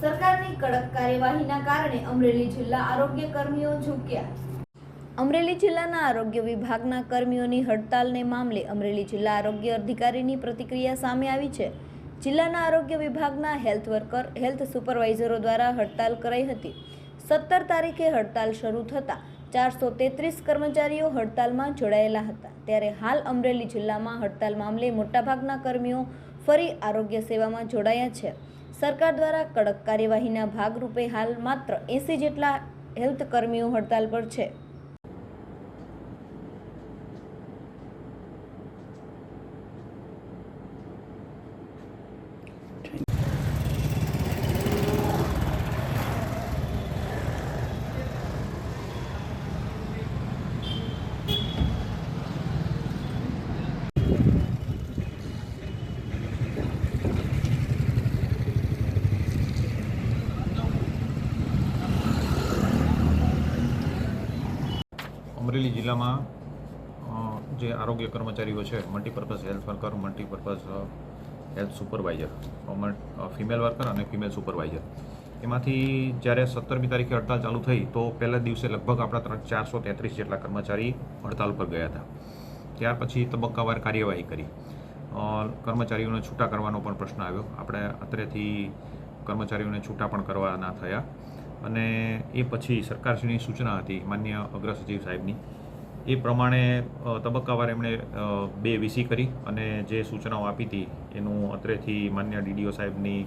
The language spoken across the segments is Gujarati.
સરકારની કડક કાર્યવાહીના કારણે અમરેલી જિલ્લા આરોગ્ય કર્મીઓ ઝૂક્યા. અમરેલી જિલ્લાના આરોગ્ય વિભાગના કર્મીઓની હડતાલને મામલે અમરેલી જિલ્લા આરોગ્ય અધિકારીની પ્રતિક્રિયા સામે આવી છે. જિલ્લાના આરોગ્ય વિભાગના હેલ્થ વર્કર, હેલ્થ સુપરવાઇઝરો દ્વારા હડતાલ કરાઈ હતી. 17 તારીખે હડતાલ શરૂ થતાં 433 કર્મચારીઓ હડતાલમાં જોડાયેલા હતા. ત્યારે હાલ અમરેલી જિલ્લામાં હડતાલ મામલે મોટાભાગના કર્મીઓ ફરી આરોગ્ય સેવામાં જોડાયા છે. સરકાર દ્વારા કડક કાર્યવાહીના ભાગરૂપે હાલ માત્ર 80 જેટલા હેલ્થ કર્મીઓ હડતાલ પર છે. અમરેલી જિલ્લામાં જે આરોગ્ય કર્મચારીઓ છે, multipurpose health worker, multipurpose health supervisor, female worker અને ફિમેલ સુપરવાઇઝર, એમાંથી જ્યારે 17મી તારીખે હડતાલ ચાલુ થઈ તો પહેલા દિવસે લગભગ આપણા 433 જેટલા કર્મચારી હડતાલ પર ગયા હતા. ત્યાર પછી તબક્કાવાર કાર્યવાહી કરી કર્મચારીઓને છૂટા કરવાનો પણ પ્રશ્ન આવ્યો. આપણે અત્રેથી કર્મચારીઓને છૂટા પણ કરવા ના થયા અને એ પછી સરકારશ્રીની સૂચના હતી માન્ય અગ્ર સચિવ સાહેબની, એ પ્રમાણે તબક્કાવાર એમણે 2 વીસી કરી અને જે સૂચનાઓ આપી હતી એનું અત્રેથી માન્ય ડીડીઓ સાહેબની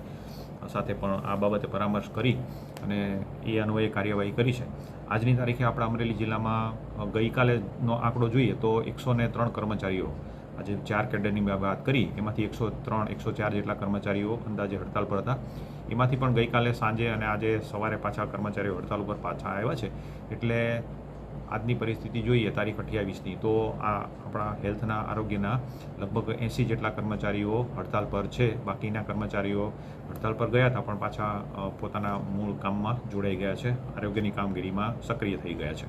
સાથે પણ આ બાબતે પરામર્શ કરી અને એ અન્વયે કાર્યવાહી કરી છે. આજની તારીખે આપણા અમરેલી જિલ્લામાં ગઈકાલેનો આંકડો જોઈએ તો 103 કર્મચારીઓ, આજે 4 કેડરની મેં વાત કરી એમાંથી 104 જેટલા કર્મચારીઓ અંદાજે હડતાલ પર હતા. એમાંથી પણ ગઈકાલે સાંજે અને આજે સવારે પાછા કર્મચારીઓ હડતાલ ઉપર પાછા આવ્યા છે. એટલે આજની પરિસ્થિતિ જોઈએ તારીખ 28ની તો આ આપણા હેલ્થના આરોગ્યના લગભગ 80 જેટલા કર્મચારીઓ હડતાલ પર છે. બાકીના કર્મચારીઓ હડતાલ પર ગયા હતા પણ પાછા પોતાના મૂળ કામમાં જોડાઈ ગયા છે, આરોગ્યની કામગીરીમાં સક્રિય થઈ ગયા છે.